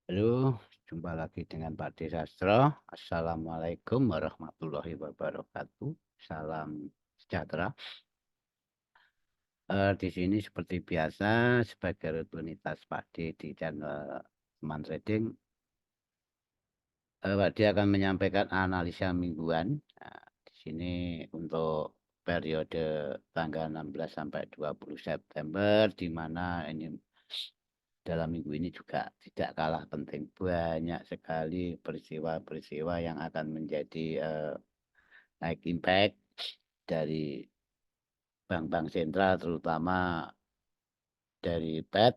Halo, jumpa lagi dengan Pak D. Sastro. Assalamualaikum warahmatullahi wabarakatuh. Salam sejahtera. Di sini seperti biasa sebagai rutinitas Pak D di channel Teman Trading, Pak D akan menyampaikan analisa mingguan. Di sini untuk periode tanggal 16 sampai 20 September, di mana ini dalam minggu ini juga tidak kalah penting. Banyak sekali peristiwa-peristiwa yang akan menjadi naik impact dari bank-bank sentral, terutama dari Fed,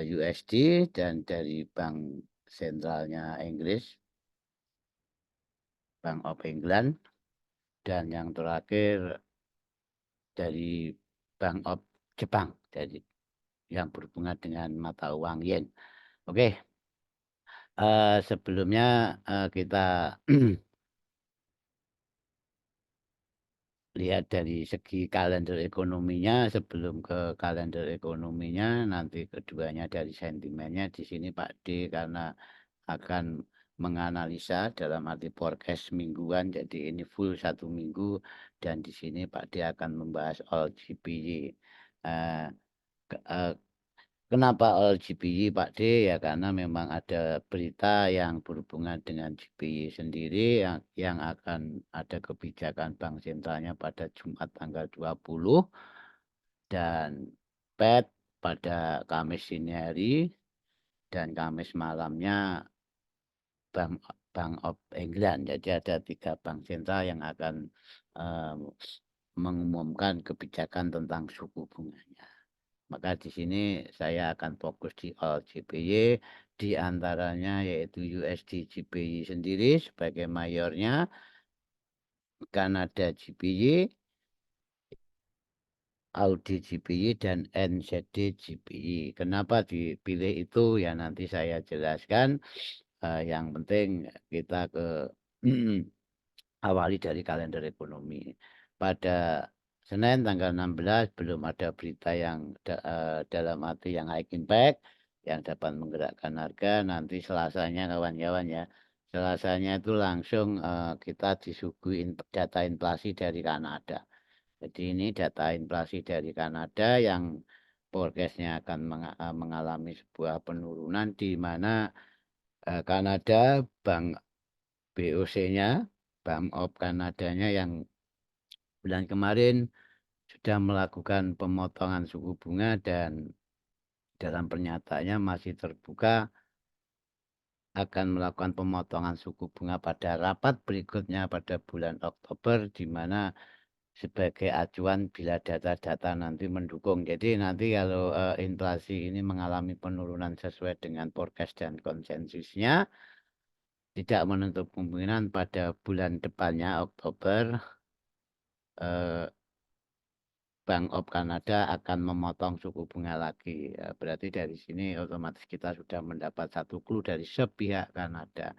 USD, dan dari Bank Sentralnya Inggris, Bank of England, dan yang terakhir dari Bank of Jepang, jadi yang berhubungan dengan mata uang yen. Oke, sebelumnya kita lihat dari segi kalender ekonominya. Sebelum ke kalender ekonominya, nanti keduanya dari sentimennya. Di sini Pak D karena akan menganalisa dalam arti forecast mingguan, jadi ini full satu minggu, dan di sini Pak D akan membahas all GPY. Eh, Kenapa all GPY Pak D? Ya karena memang ada berita yang berhubungan dengan GPY sendiri, yang akan ada kebijakan bank sentralnya pada Jumat tanggal 20, dan Fed pada Kamis dini hari, dan Kamis malamnya Bank Bank of England. Jadi ada 3 bank sentral yang akan eh, mengumumkan kebijakan tentang suku bunganya. Maka di sini saya akan fokus di all GPY, di antaranya yaitu USD GPY sendiri sebagai mayornya, Kanada GPY, Audi GPY, dan NZD GPY. Kenapa dipilih itu ya nanti saya jelaskan. Yang penting kita ke awali dari kalender ekonomi. Pada Senin tanggal 16 belum ada berita yang dalam arti yang high impact yang dapat menggerakkan harga. Nanti Selasanya kawan-kawan ya. Selasanya itu langsung kita disuguhi data inflasi dari Kanada. Jadi ini data inflasi dari Kanada yang forecastnya akan mengalami sebuah penurunan, di mana Kanada, Bank BOC-nya, Bank of Kanadanya, yang bulan kemarin sudah melakukan pemotongan suku bunga, dan dalam pernyataannya masih terbuka akan melakukan pemotongan suku bunga pada rapat berikutnya pada bulan Oktober, di mana sebagai acuan bila data-data nanti mendukung. Jadi nanti kalau inflasi ini mengalami penurunan sesuai dengan forecast dan konsensusnya, tidak menutup kemungkinan pada bulan depannya Oktober eh, Bank of Canada akan memotong suku bunga lagi. Berarti dari sini otomatis kita sudah mendapat satu clue dari sepihak Kanada.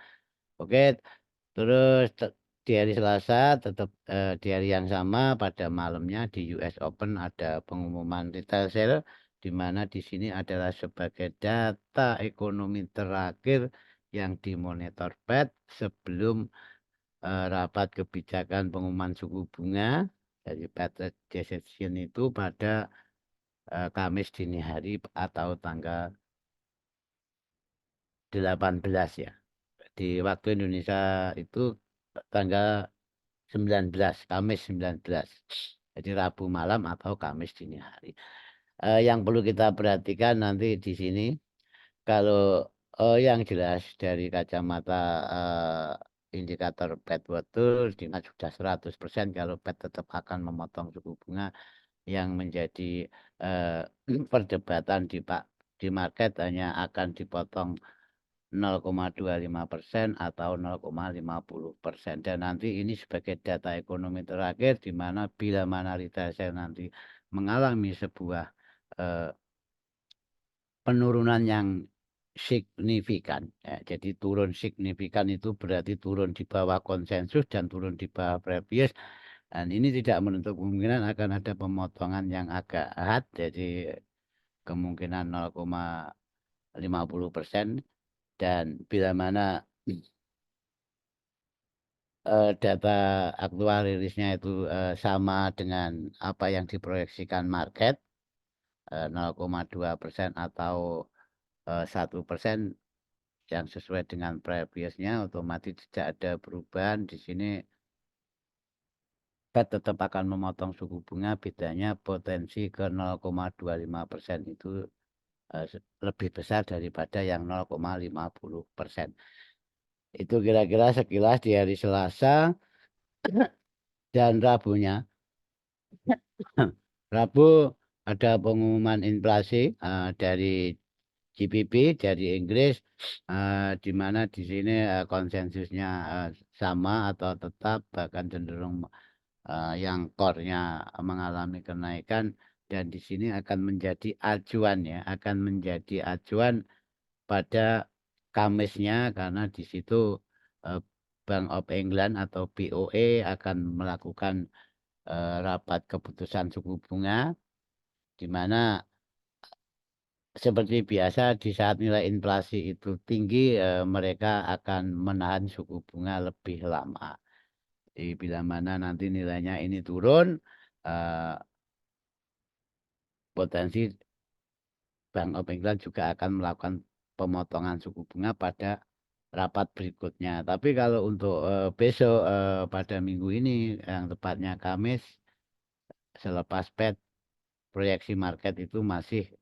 Oke, terus di hari Selasa tetap di hari yang sama pada malamnya di US Open ada pengumuman retail sale, di mana di sini adalah sebagai data ekonomi terakhir yang dimonitor Fed sebelum rapat kebijakan pengumuman suku bunga dari Fed Decision itu pada Kamis dini hari atau tanggal 18 ya. Di waktu Indonesia itu tanggal 19, Kamis 19. Jadi Rabu malam atau Kamis dini hari. Yang perlu kita perhatikan nanti di sini, kalau yang jelas dari kacamata indikator Fed betul, sudah 100% kalau Fed tetap akan memotong suku bunga. Yang menjadi eh, perdebatan di market hanya akan dipotong 0,25% atau 0,50%, dan nanti ini sebagai data ekonomi terakhir, di mana bila mana retail sale nanti mengalami sebuah eh, penurunan yang signifikan ya, jadi turun signifikan itu berarti turun di bawah konsensus dan turun di bawah previous, dan ini tidak menutup kemungkinan akan ada pemotongan yang agak hard, jadi kemungkinan 50%, dan bila mana data aktual rilisnya itu sama dengan apa yang diproyeksikan market, 0,2% atau 1% yang sesuai dengan previousnya, otomatis tidak ada perubahan. Di sini Fed tetap akan memotong suku bunga, bedanya potensi ke 0,25% itu lebih besar daripada yang 0,50%. Itu kira-kira sekilas di hari Selasa. Dan Rabunya, Rabu ada pengumuman inflasi dari GPP dari Inggris, di mana di sini konsensusnya sama atau tetap, bahkan cenderung yang core-nya mengalami kenaikan, dan di sini akan menjadi acuan ya, akan menjadi acuan pada Kamisnya, karena di situ eh, Bank of England atau BOE akan melakukan rapat keputusan suku bunga, di mana seperti biasa di saat nilai inflasi itu tinggi, mereka akan menahan suku bunga lebih lama. Jadi bila mana nanti nilainya ini turun, eh, potensi Bank of England juga akan melakukan pemotongan suku bunga pada rapat berikutnya. Tapi kalau untuk besok, pada minggu ini, yang tepatnya Kamis, selepas Fed, proyeksi market itu masih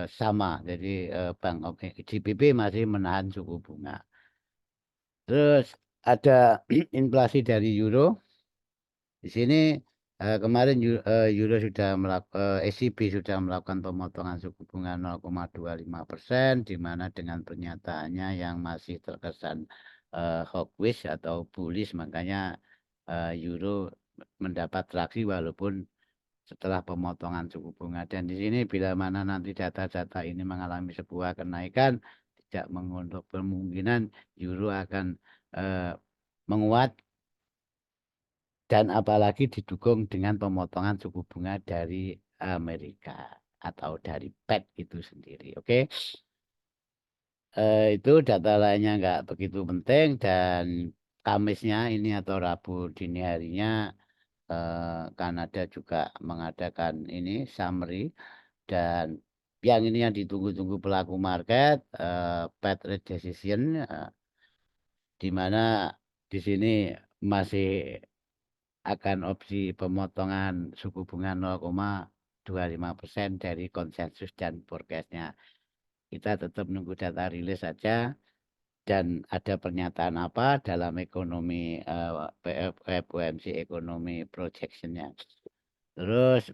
sama. Jadi Bank of GBP masih menahan suku bunga. Terus ada inflasi dari euro. Di sini kemarin euro sudah ECB sudah melakukan pemotongan suku bunga 0,25%, di mana dengan pernyataannya yang masih terkesan hawkish atau bullish, makanya euro mendapat traksi walaupun setelah pemotongan suku bunga. Dan di sini bila mana nanti data-data ini mengalami sebuah kenaikan, tidak menguntuk kemungkinan euro akan menguat, dan apalagi didukung dengan pemotongan suku bunga dari Amerika atau dari Fed itu sendiri. Oke. Itu data lainnya nggak begitu penting, dan Kamisnya ini atau Rabu dini harinya Kanada juga mengadakan ini summary, dan yang ini yang ditunggu-tunggu pelaku market, Fed rate decision, di mana di sini masih akan opsi pemotongan suku bunga 0,25% dari konsensus dan forecastnya. Kita tetap nunggu data rilis saja, dan ada pernyataan apa dalam ekonomi FOMC ekonomi projectionnya. Terus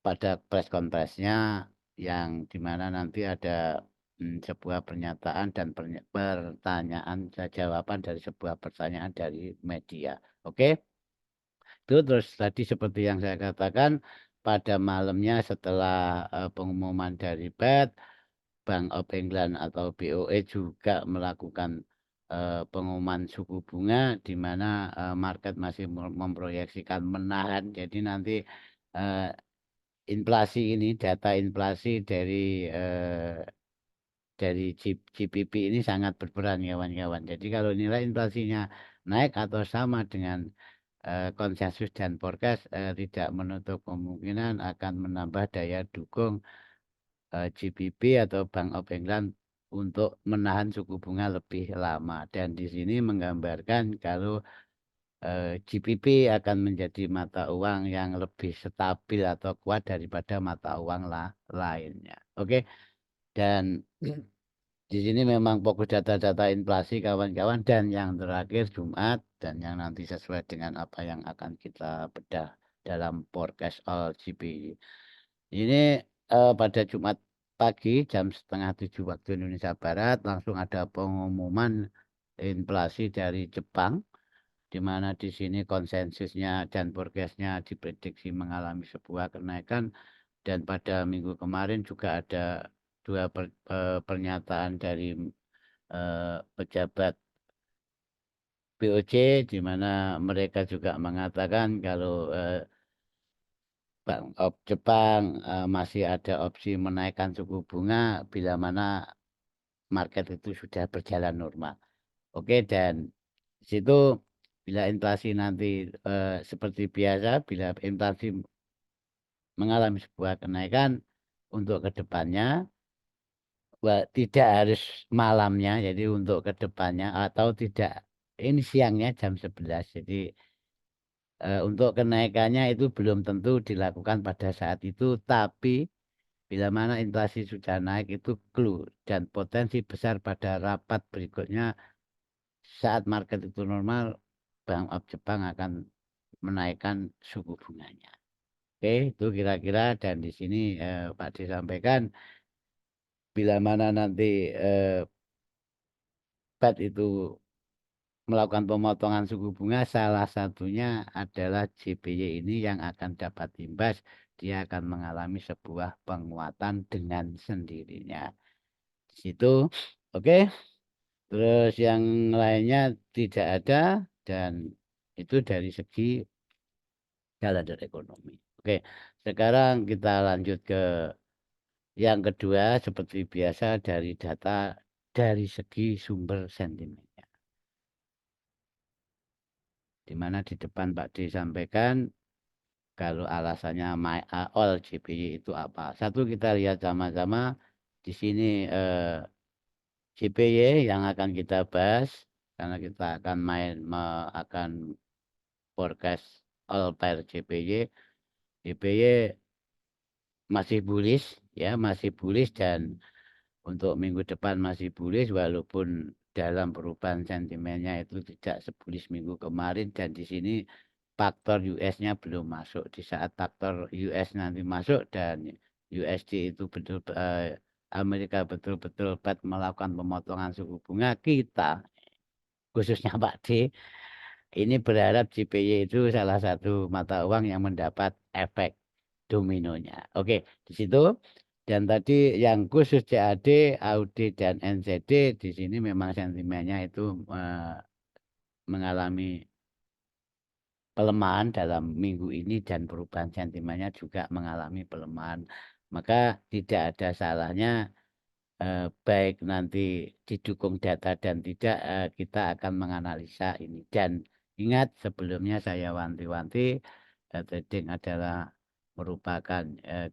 pada press conference-nya, yang dimana nanti ada sebuah pernyataan dan pertanyaan jawaban dari sebuah pertanyaan dari media. Oke. Itu terus tadi seperti yang saya katakan, pada malamnya setelah pengumuman dari Fed, Bank of England atau BOE juga melakukan pengumuman suku bunga, di mana market masih memproyeksikan menahan. Jadi nanti eh, inflasi ini, data inflasi dari GPP ini sangat berperan, kawan-kawan. Jadi kalau nilai inflasinya naik atau sama dengan konsensus dan forecast, tidak menutup kemungkinan akan menambah daya dukung GBP atau Bank of England untuk menahan suku bunga lebih lama. Dan di sini menggambarkan kalau GBP akan menjadi mata uang yang lebih stabil atau kuat daripada mata uang lainnya. Oke. Dan di sini memang fokus data-data inflasi, kawan-kawan, dan yang terakhir Jumat, dan yang nanti sesuai dengan apa yang akan kita bedah dalam forecast all GP. Ini pada Jumat pagi jam 6:30 waktu Indonesia Barat langsung ada pengumuman inflasi dari Jepang, di mana di sini konsensusnya dan forecastnya diprediksi mengalami sebuah kenaikan. Dan pada minggu kemarin juga ada dua pernyataan dari pejabat BOJ, di mana mereka juga mengatakan kalau Bank of Jepang masih ada opsi menaikkan suku bunga bila mana market itu sudah berjalan normal. Oke, dan di situ bila inflasi nanti seperti biasa, bila inflasi mengalami sebuah kenaikan untuk kedepannya, tidak harus malamnya, jadi untuk kedepannya atau tidak ini siangnya jam 11. Jadi untuk kenaikannya itu belum tentu dilakukan pada saat itu, tapi bila mana inflasi sudah naik itu clue dan potensi besar pada rapat berikutnya saat market itu normal, Bank of Jepang akan menaikkan suku bunganya. Oke, itu kira-kira dan di sini Pak disampaikan bila mana nanti Fed itu melakukan pemotongan suku bunga, salah satunya adalah JPY ini yang akan dapat imbas. Dia akan mengalami sebuah penguatan dengan sendirinya. Di situ, oke. Terus yang lainnya tidak ada dan itu dari segi kalender ekonomi. Oke, sekarang kita lanjut ke yang kedua seperti biasa dari data dari segi sumber sentimennya. Di mana di depan Pak disampaikan kalau alasannya all JPY itu apa. Satu kita lihat sama-sama di sini JPY yang akan kita bahas karena kita akan akan forecast all pair JPY. JPY masih bullish ya, masih bullish dan untuk minggu depan masih bullish walaupun dalam perubahan sentimennya itu tidak sebullish minggu kemarin dan di sini faktor US-nya belum masuk. Di saat faktor US nanti masuk dan USD itu betul Amerika betul-betul Fed melakukan pemotongan suku bunga, kita khususnya Pak D ini berharap JPY itu salah satu mata uang yang mendapat efek dominonya. Oke, di situ dan tadi yang khusus CAD, AUD dan NZD di sini memang sentimennya itu mengalami pelemahan dalam minggu ini dan perubahan sentimennya juga mengalami pelemahan. Maka tidak ada salahnya baik nanti didukung data dan tidak kita akan menganalisa ini. Dan ingat sebelumnya saya wanti-wanti trading adalah merupakan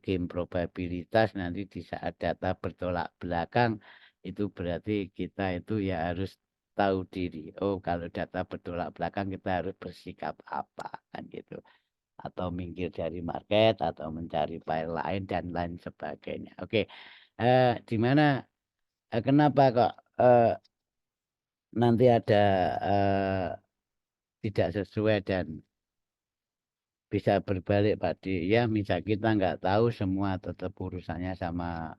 game probabilitas nanti di saat data bertolak belakang itu berarti kita itu ya harus tahu diri. Oh, kalau data bertolak belakang kita harus bersikap apa kan gitu. Atau minggir dari market atau mencari file lain dan lain sebagainya. Oke. Di mana kenapa kok nanti ada tidak sesuai dan bisa berbalik Pak Di. Ya, misal kita nggak tahu semua tetap urusannya sama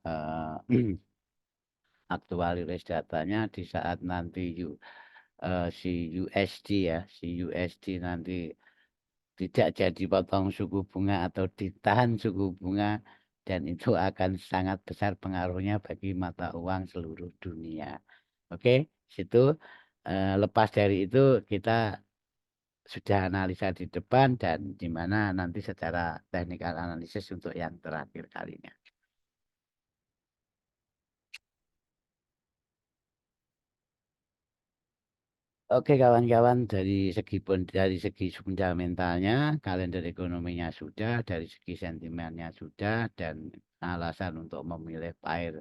aktualitas datanya di saat nanti si USD ya, si USD nanti tidak jadi potong suku bunga atau ditahan suku bunga dan itu akan sangat besar pengaruhnya bagi mata uang seluruh dunia. Oke, situ lepas dari itu kita sudah analisa di depan dan di mana nanti secara teknikal analisis untuk yang terakhir kalinya. Oke kawan-kawan dari segi fundamentalnya, kalender ekonominya sudah, dari segi sentimennya sudah, dan alasan untuk memilih pair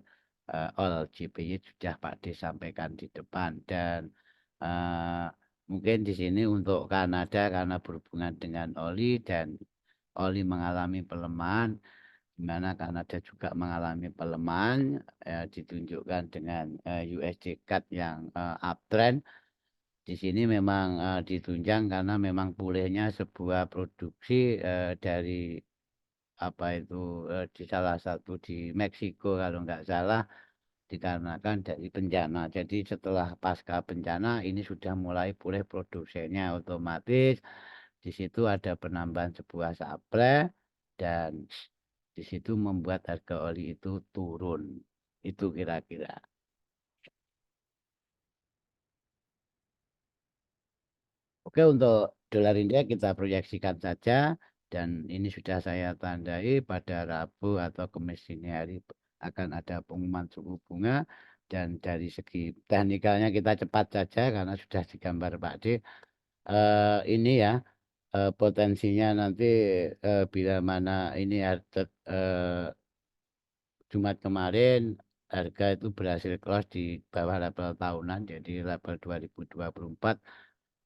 all GPY sudah Pak D sampaikan di depan dan eh, mungkin di sini untuk Kanada karena berhubungan dengan oli dan oli mengalami pelemahan, di mana Kanada juga mengalami pelemahan, ditunjukkan dengan USD CAD yang uptrend. Di sini memang ditunjang karena memang pulihnya sebuah produksi dari apa itu di salah satu di Meksiko kalau nggak salah dikarenakan dari bencana. Jadi setelah pasca bencana ini sudah mulai pulih produksinya otomatis di situ ada penambahan sebuah supply dan di situ membuat harga oli itu turun. Itu kira-kira. Oke, untuk dolar India kita proyeksikan saja dan ini sudah saya tandai pada Rabu atau Kamis ini hari akan ada pengumuman suku bunga Dan dari segi teknikalnya kita cepat saja karena sudah digambar Pak D. Ini ya, potensinya nanti bila mana ini Jumat kemarin harga itu berhasil close di bawah level tahunan, jadi level 2024,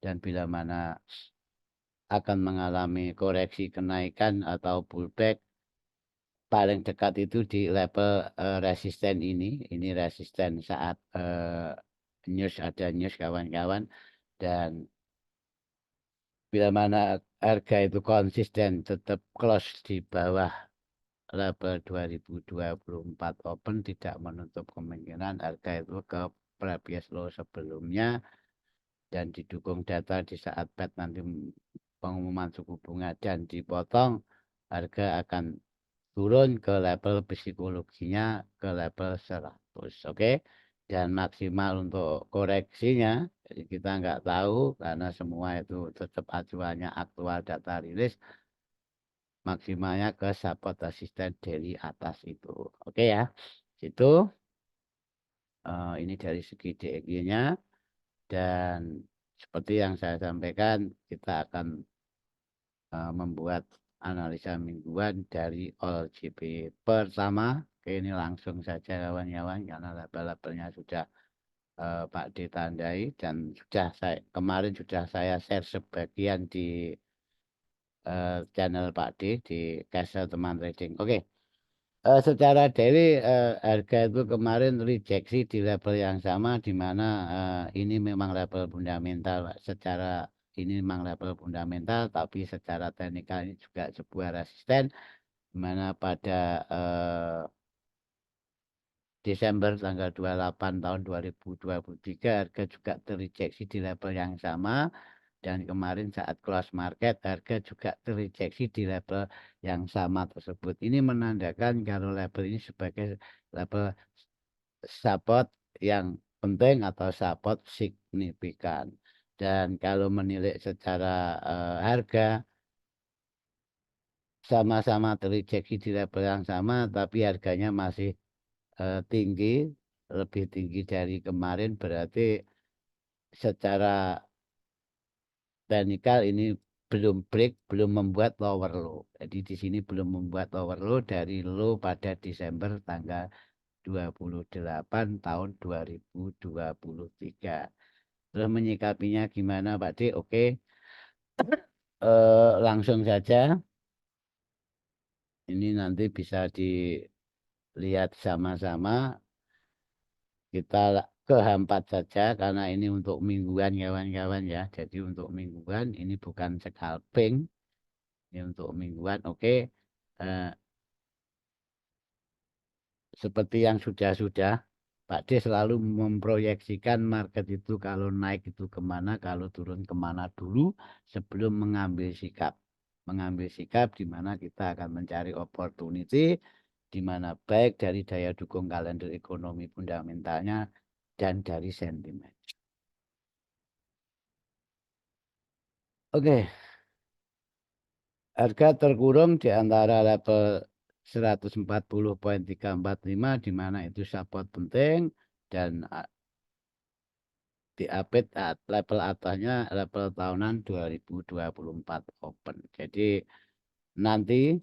dan bila mana akan mengalami koreksi kenaikan atau pullback, paling dekat itu di level resisten ini resisten saat ada news kawan-kawan. Dan bila mana harga itu konsisten tetap close di bawah level 2024 open, tidak menutup kemungkinan harga itu ke previous low sebelumnya, dan didukung data di saat Fed nanti pengumuman suku bunga dan dipotong, harga akan turun ke level psikologinya ke level 100. Oke. Dan maksimal untuk koreksinya jadi kita nggak tahu karena semua itu tetap acuannya aktual data rilis, maksimalnya ke support resisten daily atas itu. Oke ya. Itu ini dari segi DXY-nya, dan seperti yang saya sampaikan kita akan membuat analisa mingguan dari OLJP pertama. Oke, ini langsung saja kawan-kawan karena label-labelnya sudah Pak D tandai, dan kemarin sudah saya share sebagian di channel Pak D di Castle Teman Trading. Oke. Secara daily harga itu kemarin rejeksi di level yang sama, di mana ini memang level fundamental Pak. Ini memang level fundamental, tapi secara teknikal ini juga sebuah resisten, di mana pada Desember tanggal 28 tahun 2023 harga juga terrejeksi di level yang sama, dan kemarin saat close market harga juga terrejeksi di level yang sama tersebut. Ini menandakan kalau level ini sebagai level support yang penting atau support signifikan. Dan kalau menilik secara harga, sama-sama terrejeksi di level yang sama, tapi harganya masih tinggi, lebih tinggi dari kemarin, berarti secara teknikal ini belum break, belum membuat lower low. Jadi di sini belum membuat lower low dari low pada Desember tanggal 28 tahun 2023. Terus menyikapinya gimana Pak D? Oke, langsung saja. Ini nanti bisa dilihat sama-sama. Kita ke H4 saja karena ini untuk mingguan kawan-kawan ya. Jadi untuk mingguan ini bukan scalping. Ini untuk mingguan. Oke. Eh, Seperti yang sudah-sudah, Pak D selalu memproyeksikan market itu kalau naik itu kemana, kalau turun kemana dulu sebelum mengambil sikap. Mengambil sikap di mana kita akan mencari opportunity, di mana baik dari daya dukung kalender ekonomi fundamentalnya dan dari sentimen. Oke, harga terkurung di antara level 140.345, di mana itu support penting, dan di update level atasnya level tahunan 2024 open. Jadi nanti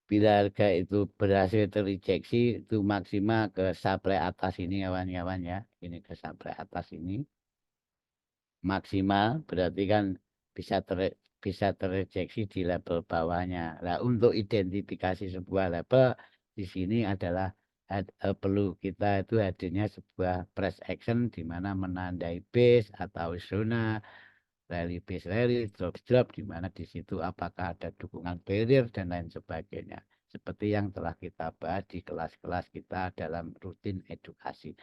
bila harga itu berhasil terrejeksi itu maksimal ke supply atas ini kawan-kawan ya. Ini ke supply atas ini maksimal, berarti kan bisa terrejeksi di level bawahnya. Nah, untuk identifikasi sebuah level di sini adalah perlu kita itu hadirnya sebuah price action di mana menandai base atau zona, rally base rally, drop di mana di situ apakah ada dukungan barrier dan lain sebagainya. Seperti yang telah kita bahas di kelas-kelas kita dalam rutin edukasi.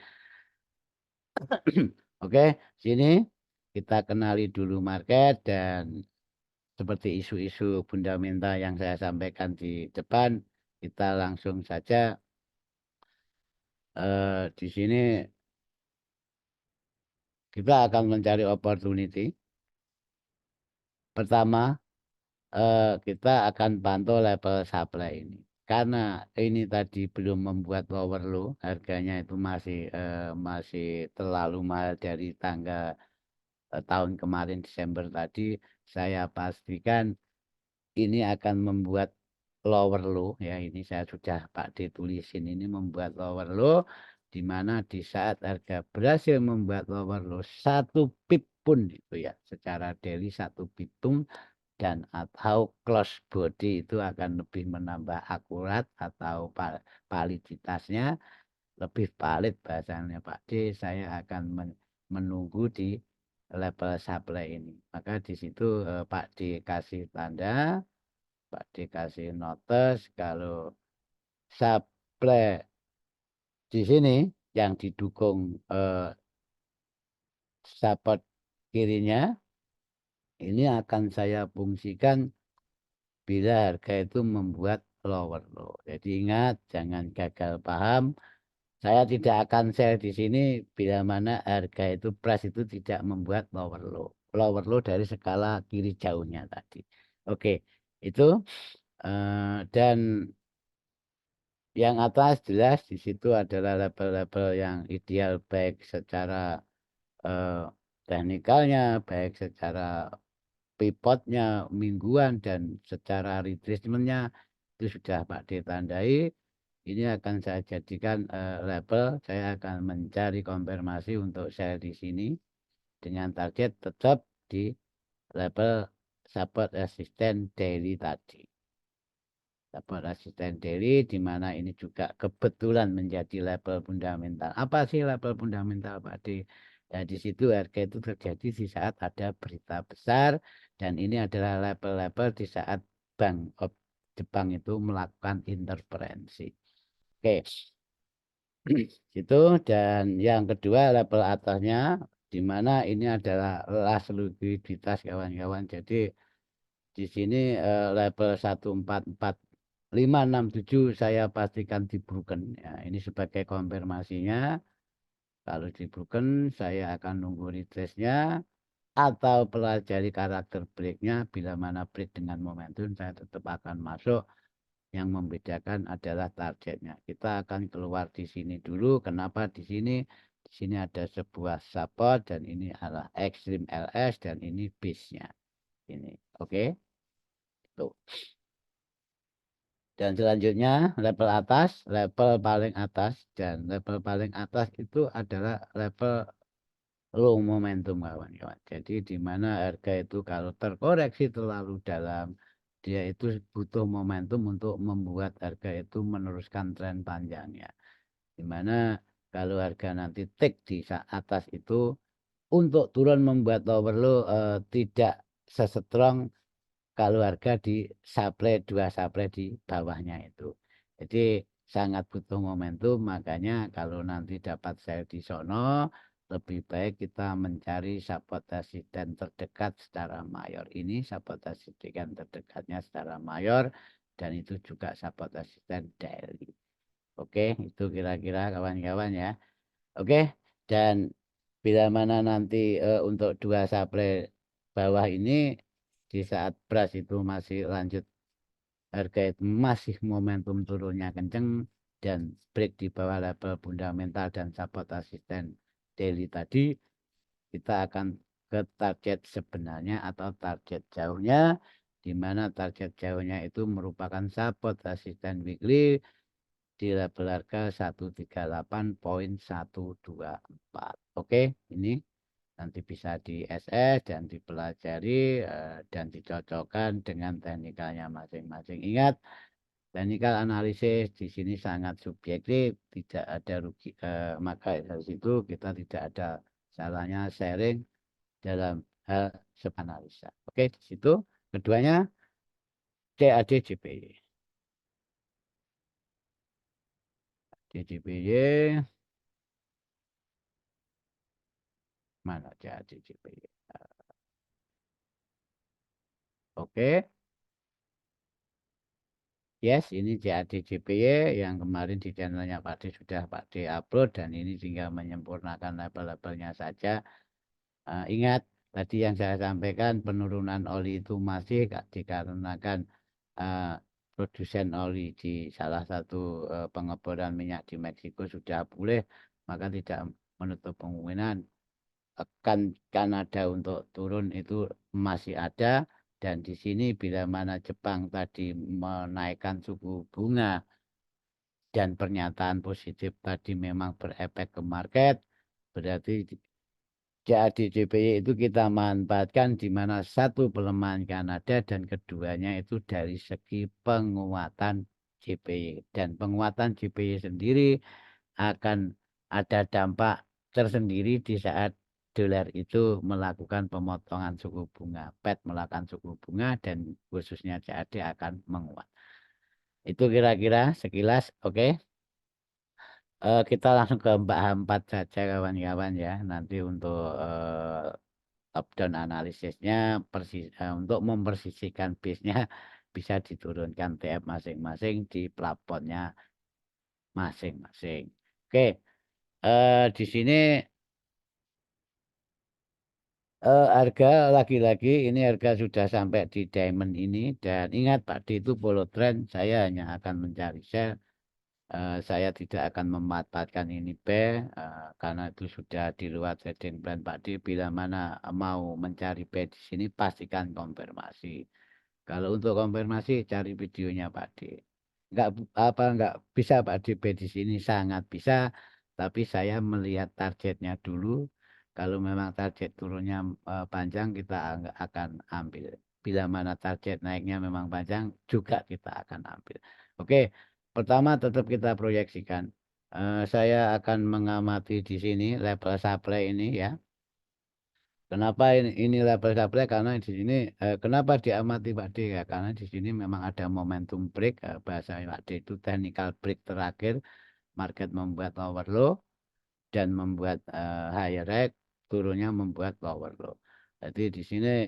Oke, sini kita kenali dulu market, dan seperti isu-isu fundamental yang saya sampaikan di depan, kita langsung saja di sini kita akan mencari opportunity. Pertama, kita akan pantau level supply ini. karena ini tadi belum membuat lower low, harganya itu masih terlalu mahal dari tanggal tahun kemarin Desember tadi, saya pastikan ini akan membuat lower low ya. Ini saya sudah Pak D tulisin, ini membuat lower low, di mana di saat harga berhasil membuat lower low 1 pip pun itu ya, secara daily 1 pip pun, dan atau close body itu akan lebih menambah akurat atau validitasnya lebih valid bahasanya Pak D. Saya akan menunggu di level supply ini. Maka di situ Pak D kasih tanda, Pak dikasih notes kalau supply di sini yang didukung support kirinya ini akan saya fungsikan bila harga itu membuat lower low. Jadi ingat, jangan gagal paham. Saya tidak akan sell di sini bila mana harga itu price itu tidak membuat lower low. Lower low dari skala kiri jauhnya tadi. Oke, itu dan yang atas jelas di situ adalah level-level yang ideal, baik secara eh, teknikalnya, baik secara pivotnya mingguan, dan secara retracementnya itu sudah Pak ditandai. Ini akan saya jadikan level. Saya akan mencari konfirmasi untuk sell di sini dengan target tetap di level support resistance daily tadi. Support resisten daily, di mana ini juga kebetulan menjadi level fundamental. Apa sih level fundamental, Pak D? Ya, di situ harga itu terjadi di saat ada berita besar, dan ini adalah level-level di saat Bank of Jepang itu melakukan interferensi. Oke, itu. Dan yang kedua level atasnya, di mana ini adalah last likuiditas kawan-kawan. Jadi di sini level 144.567 saya pastikan di broken ya. Ini sebagai konfirmasinya. Kalau di broken saya akan nunggu retrace-nya atau pelajari karakter breaknya. Bila mana break dengan momentum, saya tetap akan masuk. Yang membedakan adalah targetnya. Kita akan keluar di sini dulu. Kenapa di sini? Di sini ada sebuah support, dan ini adalah extreme LS, dan ini base-nya. Ini, oke? Tuh. Dan selanjutnya level atas, level paling atas, dan level paling atas itu adalah level low momentum kawan-kawan. Jadi di mana harga itu kalau terkoreksi terlalu dalam, dia itu butuh momentum untuk membuat harga itu meneruskan tren panjangnya. Di mana kalau harga nanti take di atas itu, untuk turun membuat lower low tidak sestrong kalau harga di supply, dua supply di bawahnya itu. Jadi sangat butuh momentum. Makanya kalau nanti dapat sell di sono, lebih baik kita mencari support resisten terdekat secara mayor. Ini support resisten terdekatnya secara mayor, dan itu juga support resisten daily. Oke, itu kira-kira kawan-kawan ya. Oke, dan bila mana nanti untuk dua supply bawah ini, di saat beras itu masih lanjut, harga itu masih momentum turunnya kenceng, dan break di bawah level fundamental dan support asisten daily tadi, kita akan ke target sebenarnya atau target jauhnya, di mana target jauhnya itu merupakan support asisten weekly di level harga 138.124. Oke, ini nanti bisa di SS dan dipelajari dan dicocokkan dengan teknikalnya masing-masing. Ingat, teknikal analisis di sini sangat subjektif, tidak ada rugi, maka dari situ kita tidak ada salahnya sharing dalam hal analisa. Oke, di situ keduanya CAD JPY. JPY mana CAD JPY? Oke. Yes, ini CAD JPY yang kemarin di channelnya Pak D sudah Pak D upload, dan ini tinggal menyempurnakan level-levelnya saja. Ingat tadi yang saya sampaikan, penurunan oli itu masih dikarenakan uh, produsen oli di salah satu pengeboran minyak di Meksiko sudah pulih, maka tidak menutup kemungkinan akan Kanada untuk turun itu masih ada. Dan di sini bila mana Jepang tadi menaikkan suku bunga dan pernyataan positif tadi memang berefek ke market, berarti CAD CPY itu kita manfaatkan di mana satu pelemahan Kanada dan keduanya itu dari segi penguatan CPY. Dan penguatan CPY sendiri akan ada dampak tersendiri di saat dolar itu melakukan pemotongan suku bunga. Fed melakukan suku bunga dan khususnya CAD akan menguat. Itu kira-kira sekilas, oke. Kita langsung ke Mbak Hampat saja kawan-kawan ya. Nanti untuk top down analisisnya untuk mempersisihkan base-nya bisa diturunkan TF masing-masing di plafonnya masing-masing. Oke, di sini harga lagi-lagi ini harga sudah sampai di diamond ini, dan ingat Pak D itu follow trend, saya hanya akan mencari sell. Saya tidak akan memanfaatkan ini B, karena itu sudah di luar trading plan Pak D. Bila mana mau mencari B di sini pastikan konfirmasi. Kalau untuk konfirmasi cari videonya Pak D. Enggak bisa Pak D B di sini, sangat bisa, tapi saya melihat targetnya dulu. Kalau memang target turunnya panjang, kita akan ambil. Bila mana target naiknya memang panjang, juga kita akan ambil. Oke, pertama tetap kita proyeksikan. Saya akan mengamati di sini level supply ini ya. Kenapa ini level supply? Karena di sini kenapa diamati Pak D ya? Karena di sini memang ada momentum break, bahasa Pak D itu technical break terakhir, market membuat lower low dan membuat higher high, turunnya membuat lower low. Jadi di sini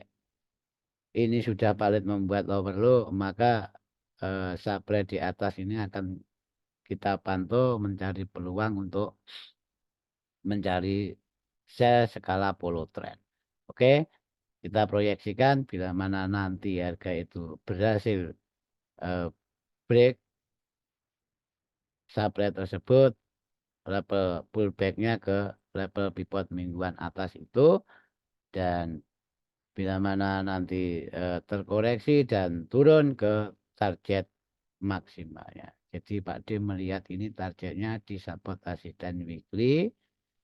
ini sudah valid membuat lower low, maka supply di atas ini akan kita pantau mencari peluang untuk mencari sell skala follow trend. Oke. Kita proyeksikan bila mana nanti harga itu berhasil eh, break supply tersebut, level pullbacknya ke level pivot mingguan atas itu, dan bila mana nanti terkoreksi dan turun ke target maksimalnya. Jadi Pak D melihat ini targetnya di support asisten weekly,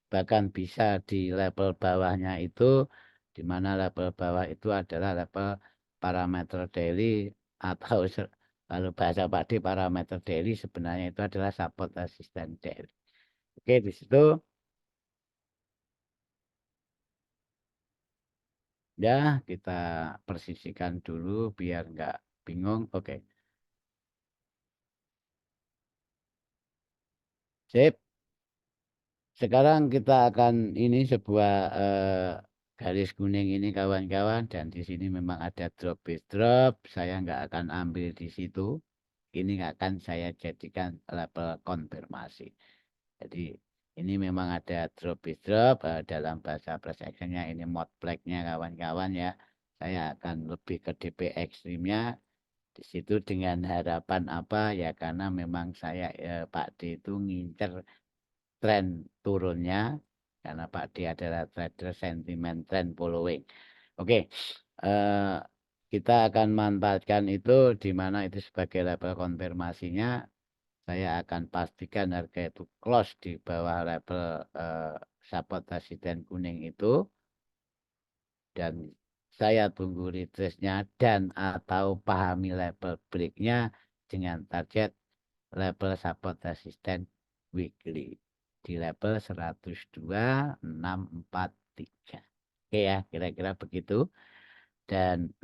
bahkan bisa di level bawahnya itu, di mana level bawah itu adalah level parameter daily atau kalau bahasa Pak D parameter daily sebenarnya itu adalah support resistance daily. Oke, di situ ya kita persisikan dulu biar nggak bingung. Oke, sip. Sekarang kita akan ini sebuah garis kuning ini kawan-kawan, dan di sini memang ada drop base drop. Saya nggak akan ambil di situ. Ini akan saya jadikan level konfirmasi. Jadi ini memang ada drop base drop, dalam bahasa price actionnya ini mode black-nya kawan-kawan ya. Saya akan lebih ke DP ekstrimnya di situ dengan harapan apa ya, karena memang saya Pak D itu ngincer tren turunnya, karena Pak D adalah trader sentimen trend following. Oke, eh, kita akan manfaatkan itu di mana itu sebagai level konfirmasinya. Saya akan pastikan harga itu close di bawah level support resisten kuning itu, dan saya tunggu retrace-nya dan atau pahami level break-nya dengan target level support resisten weekly di level 102.643. Oke ya, kira-kira begitu. Dan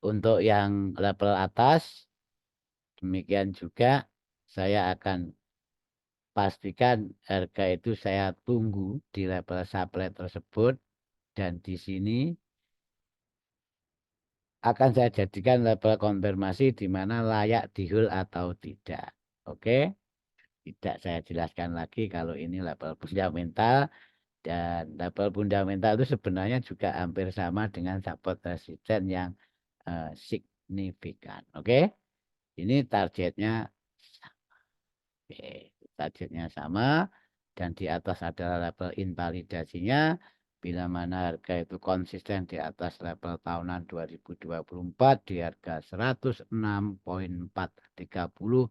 untuk yang level atas demikian juga, saya akan pastikan harga itu saya tunggu di level supply tersebut, dan di sini akan saya jadikan level konfirmasi di mana layak di hold atau tidak. Oke, tidak saya jelaskan lagi kalau ini level fundamental, dan level fundamental itu sebenarnya juga hampir sama dengan support resisten yang signifikan. Oke, ini targetnya sama. Oke, targetnya sama dan di atas adalah level invalidasinya. Bila mana harga itu konsisten di atas level tahunan 2024 di harga 106,430,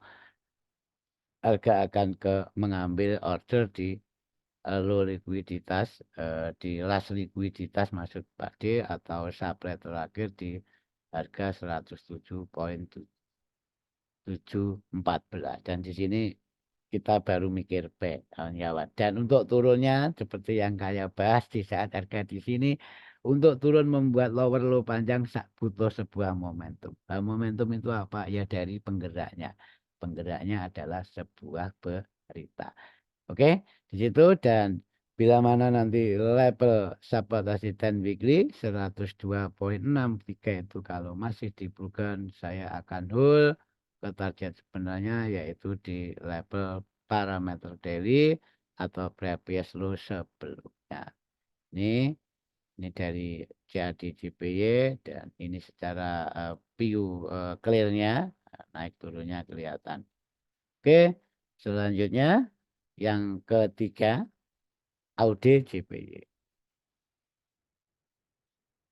harga akan mengambil order di low likuiditas, di last likuiditas maksud Pak D, atau supply terakhir di harga 107,714, dan di sini kita baru mikir back, kawan-kawan. Dan untuk turunnya seperti yang saya bahas di saat harga di sini, untuk turun membuat lower low panjang butuh sebuah momentum. Nah, momentum itu apa? Ya dari penggeraknya. Penggeraknya adalah sebuah berita. Oke, di situ. Dan bila mana nanti level support resistance weekly 102,63 itu kalau masih diberikan, saya akan hold ke target sebenarnya, yaitu di level parameter daily atau previous low sebelumnya. Ini dari CAD JPY, dan ini secara view clearnya, naik turunnya kelihatan. Oke, selanjutnya yang ketiga, audit JPY.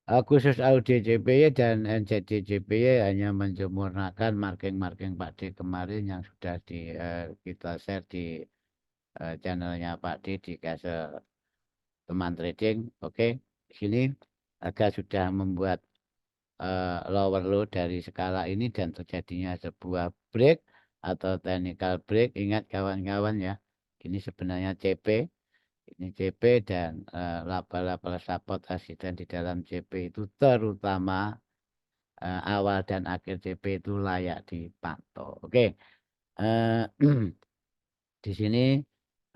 Khusus audit JPY dan NZD JPY hanya menyempurnakan marking-marking Pak D kemarin yang sudah kita share di channelnya Pak D di Castle Teman Trading. Oke, di sini harga sudah membuat lower low dari skala ini dan terjadinya sebuah break atau technical break. Ingat kawan-kawan ya, ini sebenarnya CP. Ini CP, dan laba-laba support asisten di dalam CP itu terutama awal dan akhir CP itu layak dipantau. Oke, eh, di sini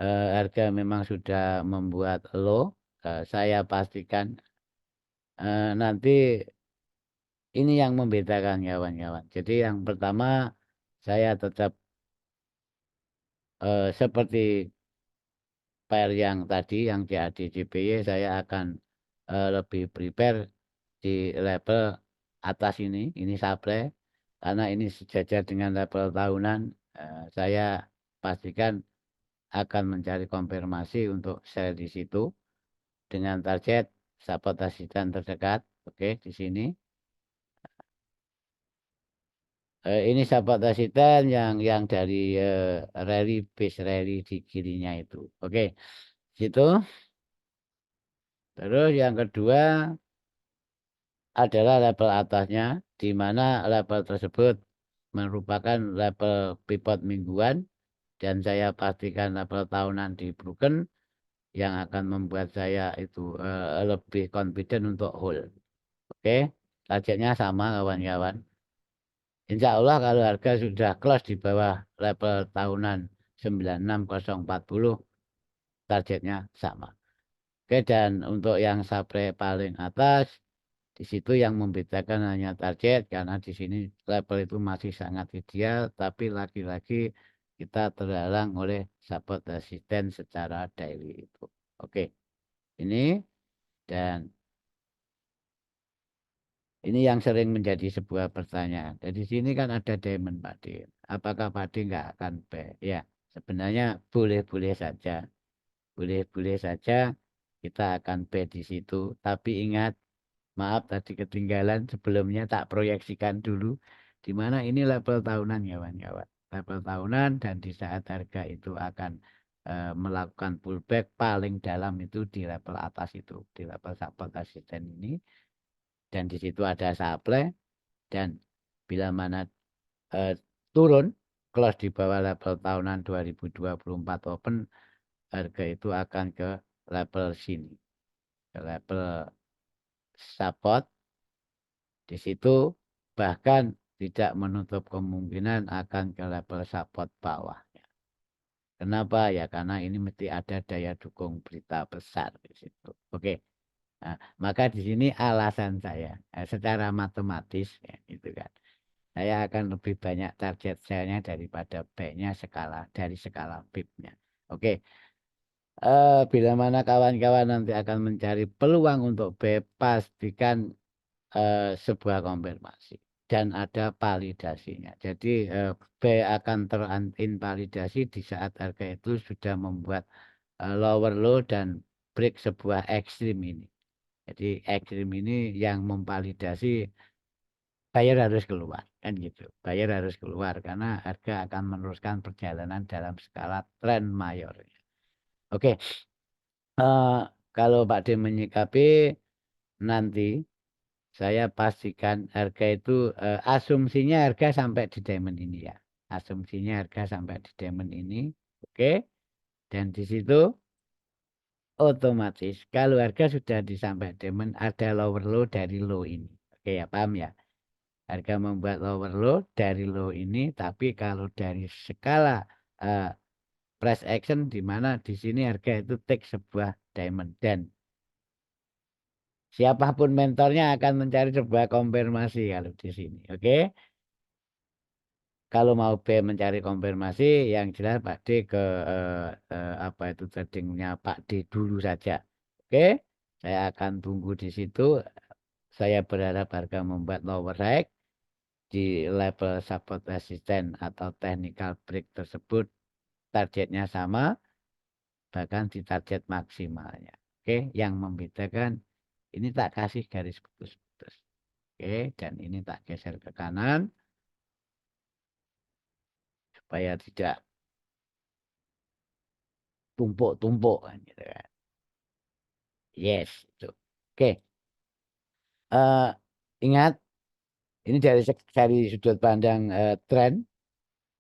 harga memang sudah membuat low. Saya pastikan nanti ini yang membedakan kawan-kawan. Jadi yang pertama, saya tetap seperti pair yang tadi yang CAD JPY, saya akan lebih prepare di level atas ini supply, karena ini sejajar dengan level tahunan. Saya pastikan akan mencari konfirmasi untuk sell di situ dengan target support resisten terdekat. Oke, di sini ini support resisten yang dari rally base rally di kirinya itu. Oke, situ. Terus yang kedua adalah level atasnya, di mana level tersebut merupakan level pivot mingguan, dan saya pastikan level tahunan di broken, yang akan membuat saya itu lebih confident untuk hold. Oke, targetnya sama kawan-kawan. Insya Allah kalau harga sudah close di bawah level tahunan 96040, targetnya sama. Oke, dan untuk yang supply paling atas, di situ yang membedakan hanya target, karena di sini level itu masih sangat ideal, tapi lagi-lagi kita terhalang oleh support resisten secara daily itu. Oke, ini. Dan ini yang sering menjadi sebuah pertanyaan. Dari sini kan ada diamond Pak D. Apakah Pak D nggak akan buy? Ya, sebenarnya boleh-boleh saja. Boleh-boleh saja kita akan buy di situ. Tapi ingat, maaf tadi ketinggalan, sebelumnya tak proyeksikan dulu. Di mana ini level tahunan kawan-kawan. Level tahunan, dan di saat harga itu akan melakukan pullback paling dalam itu di level atas itu. Di level support resisten ini. Dan di situ ada supply, dan bila mana turun close di bawah level tahunan 2024 open, harga itu akan ke level sini, ke level support. Di situ bahkan tidak menutup kemungkinan akan ke level support bawahnya. Kenapa? Ya karena ini mesti ada daya dukung berita besar di situ. Oke. Nah, maka di sini alasan saya secara matematis ya, gitu kan. Saya akan lebih banyak target selnya daripada buy-nya dari skala BIP-nya. Oke. Bila mana kawan-kawan nanti akan mencari peluang untuk buy, pastikan sebuah konfirmasi. dan ada validasinya. Jadi B akan terinvalidasi di saat harga itu sudah membuat lower low dan break sebuah ekstrim ini. Jadi ekstrim ini yang memvalidasi buyer harus keluar kan gitu. Buyer harus keluar karena harga akan meneruskan perjalanan dalam skala tren mayor. Oke, kalau Pak D menyikapi nanti saya pastikan harga itu asumsinya harga sampai di diamond ini ya. Asumsinya harga sampai di diamond ini. Oke. Dan di situ otomatis kalau harga sudah di sampai diamond ada lower low dari low ini. Oke ya, paham ya? Harga membuat lower low dari low ini, tapi kalau dari skala eh, price action di mana di sini harga itu take sebuah diamond dan siapapun mentornya akan mencari sebuah konfirmasi kalau di sini. Oke. Kalau mau B mencari konfirmasi, yang jelas Pak D ke apa itu tradingnya Pak D dulu saja. Oke, saya akan tunggu di situ. Saya berharap harga membuat lower high di level support resistance atau technical break tersebut. Targetnya sama, bahkan di target maksimalnya. Oke, yang membedakan ini tak kasih garis putus-putus. Oke, dan ini tak geser ke kanan supaya tidak tumpuk-tumpuk kan gitu kan. Yes, itu. Oke, eh, ingat ini dari sudut pandang tren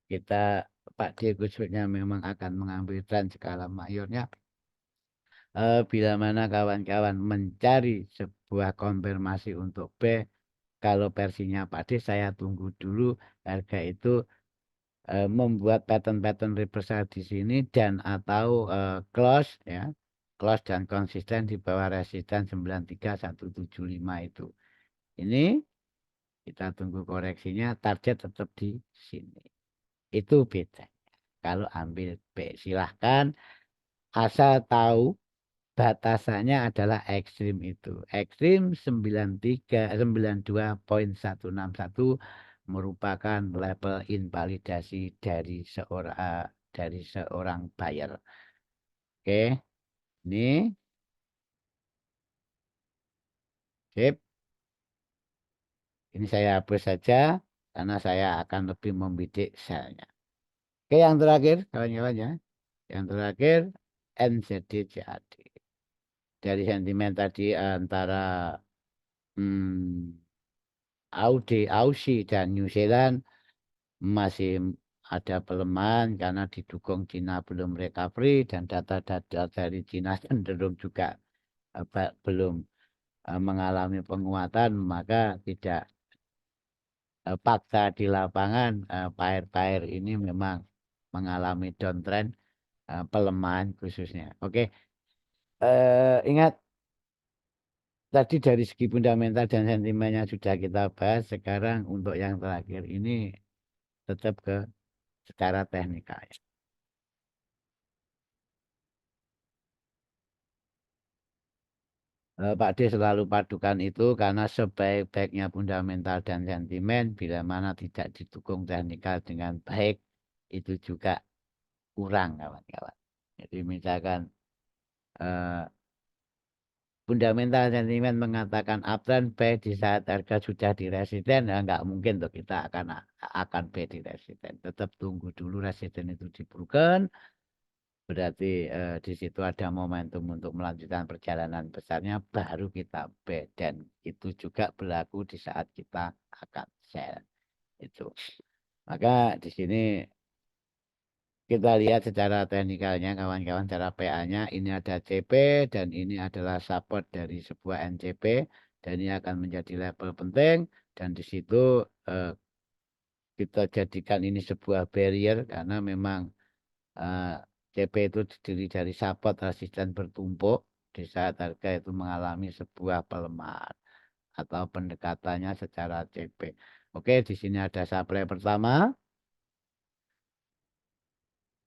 kita Pak D khususnya memang akan mengambil tren skala mayornya. Bila mana kawan-kawan mencari sebuah konfirmasi untuk B, kalau versinya Pak D saya tunggu dulu harga itu membuat pattern-pattern reversal di sini dan atau close ya, close dan konsisten di bawah resisten 93175 itu. Ini kita tunggu koreksinya, target tetap di sini. Itu beda. Kalau ambil B, silahkan asal tahu batasannya adalah ekstrim itu. Ekstrim 92.161 merupakan level invalidasi dari seorang buyer. Oke, ini sip. Ini saya hapus saja karena saya akan lebih membidik selnya. Oke, yang terakhir kawan-kawan ya. Yang terakhir NZD-CAD. Dari sentimen tadi antara hmm, Aussie dan New Zealand masih ada pelemahan karena didukung Cina belum recovery dan data-data dari Cina cenderung juga belum mengalami penguatan, maka tidak fakta di lapangan pair-pair ini memang mengalami downtrend pelemahan khususnya. Oke, ingat tadi dari segi fundamental dan sentimennya sudah kita bahas. Sekarang untuk yang terakhir ini tetap ke secara teknikal. Pak D selalu padukan itu karena sebaik-baiknya fundamental dan sentimen bila mana tidak didukung teknikal dengan baik itu juga kurang kawan-kawan. Jadi misalkan eh, fundamental sentimen mengatakan uptrend baik di saat harga sudah di resisten, ya nggak mungkin tuh kita akan buy di resisten. Tetap tunggu dulu resisten itu dibroken, berarti di situ ada momentum untuk melanjutkan perjalanan besarnya, baru kita buy dan itu juga berlaku di saat kita akan sell itu. Maka di sini kita lihat secara teknikalnya kawan-kawan, cara PA-nya ini ada CP dan ini adalah support dari sebuah NCP dan ini akan menjadi level penting dan di situ eh, kita jadikan ini sebuah barrier karena memang eh, CP itu terdiri dari support resisten bertumpuk di saat harga itu mengalami sebuah pelemahan atau pendekatannya secara CP. Oke, di sini ada supply pertama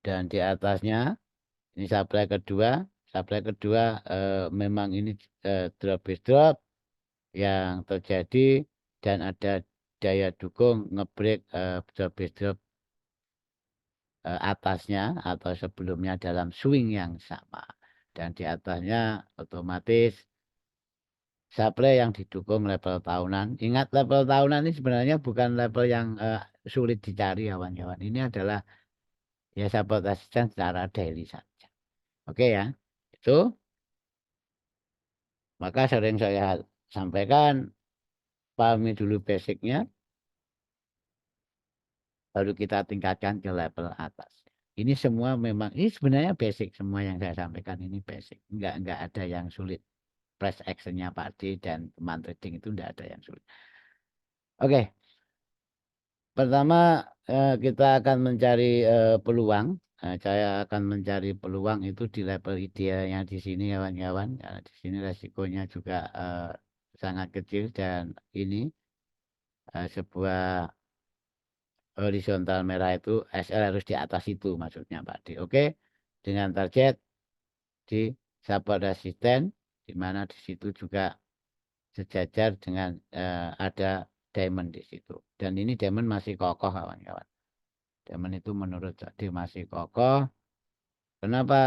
dan di atasnya ini supply kedua memang ini drop is drop yang terjadi dan ada daya dukung ngebreak drop atasnya atau sebelumnya dalam swing yang sama. Dan di atasnya otomatis supply yang didukung level tahunan. Ingat level tahunan ini sebenarnya bukan level yang sulit dicari kawan-kawan. Ini adalah ya support resistance secara daily saja. Oke ya. Itu maka sering saya sampaikan pahami dulu basicnya baru kita tingkatkan ke level atas. Ini semua memang ini sebenarnya basic semua yang saya sampaikan ini basic. Enggak ada yang sulit. Price actionnya Pak D dan teman trading itu enggak ada yang sulit. Oke. Pertama kita akan mencari peluang. Saya akan mencari peluang itu di level idealnya di sini kawan-kawan. Di sini resikonya juga sangat kecil dan ini sebuah horizontal merah itu SL harus di atas itu maksudnya Pak D. Oke. Dengan target di support resisten di mana di situ juga sejajar dengan ada diamond di situ. Dan ini diamond masih kokoh kawan-kawan. Diamond itu menurut Jadi masih kokoh. Kenapa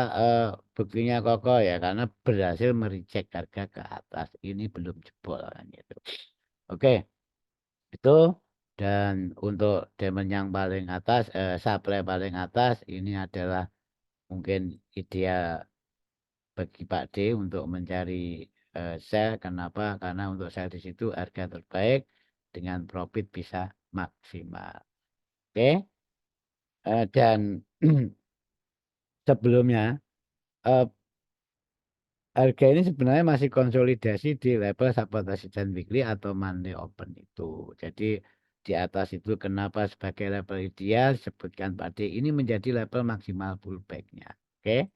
buktinya kokoh ya? Karena berhasil mereject harga ke atas. Ini belum jebol kan gitu. Oke, itu. Dan untuk diamond yang paling atas, supply paling atas ini adalah mungkin ideal bagi Pak D untuk mencari sell. Kenapa? Karena untuk sell di situ harga terbaik dengan profit bisa maksimal. Oke, dan sebelumnya eh, harga ini sebenarnya masih konsolidasi di level support resistance weekly atau Monday open itu. Jadi di atas itu kenapa sebagai level ideal sebutkan Pak D ini menjadi level maksimal pullback-nya. Oke.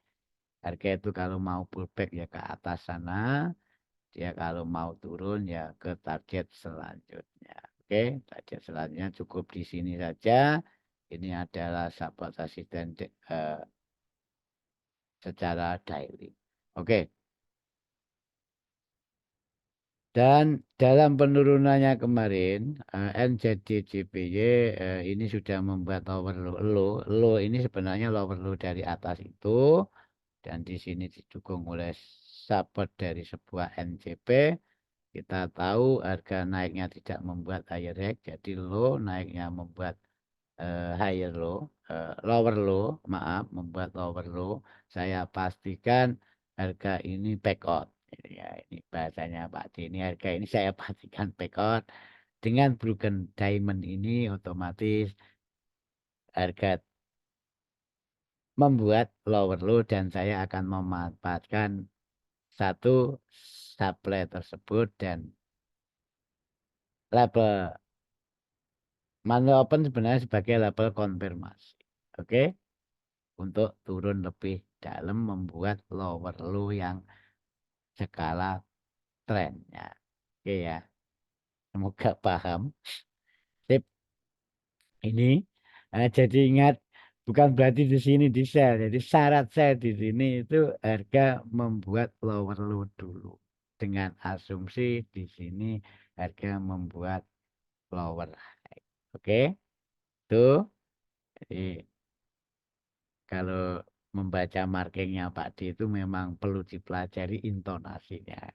Harga itu kalau mau pullback ya ke atas sana, dia kalau mau turun ya ke target selanjutnya. Oke, target selanjutnya cukup di sini saja. Ini adalah support resistance secara daily. Oke. Dan dalam penurunannya kemarin, NZD/JPY ini sudah membuat lower low. Low ini sebenarnya lower low dari atas itu. Dan di sini didukung oleh support dari sebuah NCP. Kita tahu harga naiknya tidak membuat higher high, jadi low naiknya membuat higher low, lower low, maaf, membuat lower low. Saya pastikan harga ini back out. Ya, ini bahasanya Pak D. Ini harga ini saya pastikan back out. Dengan broken diamond ini otomatis harga membuat lower low dan saya akan memanfaatkan satu supply tersebut dan label Money open sebenarnya sebagai level konfirmasi. Oke. Untuk turun lebih dalam membuat lower low yang skala trennya. Oke ya. Semoga paham. Sip. Ini jadi ingat bukan berarti di sini di sell. Jadi syarat sell di sini itu harga membuat lower low dulu. Dengan asumsi di sini harga membuat lower high. Oke. Tuh. Jadi kalau membaca markingnya Pak D itu memang perlu dipelajari intonasinya.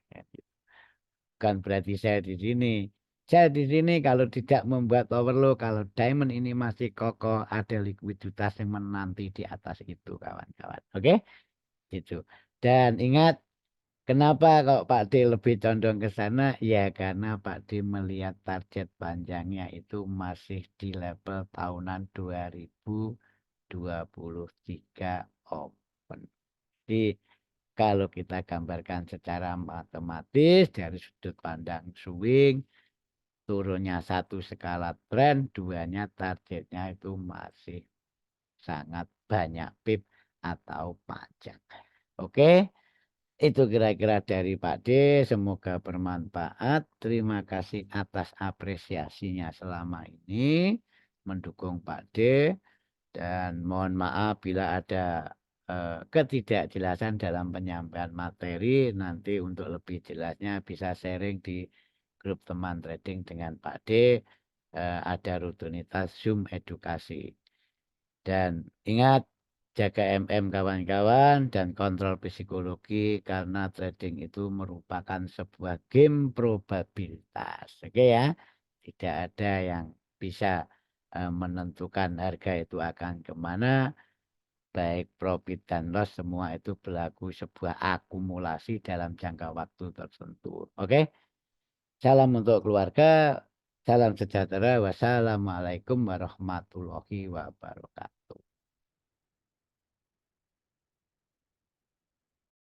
Bukan berarti saya di sini. Saya di sini kalau tidak membuat overload, kalau diamond ini masih kokoh, ada likuiditas yang menanti di atas itu kawan-kawan. Oke? Itu. Dan ingat, kenapa kok Pak D lebih condong ke sana? Ya karena Pak D melihat target panjangnya itu masih di level tahunan 2023 open. Jadi kalau kita gambarkan secara matematis dari sudut pandang swing, turunnya satu skala tren, duanya targetnya itu masih sangat banyak pip atau pajak. Oke, itu kira-kira dari Pak D. Semoga bermanfaat. Terima kasih atas apresiasinya selama ini mendukung Pak D. Dan mohon maaf bila ada ketidakjelasan dalam penyampaian materi. Nanti untuk lebih jelasnya bisa sharing di grup teman trading dengan Pak D. ada rutinitas Zoom edukasi. Dan ingat, jaga MM kawan-kawan dan kontrol psikologi karena trading itu merupakan sebuah game probabilitas. Oke ya, tidak ada yang bisa menentukan harga itu akan kemana, baik profit dan loss semua itu berlaku sebuah akumulasi dalam jangka waktu tertentu. Oke, salam untuk keluarga, salam sejahtera, wassalamualaikum warahmatullahi wabarakatuh.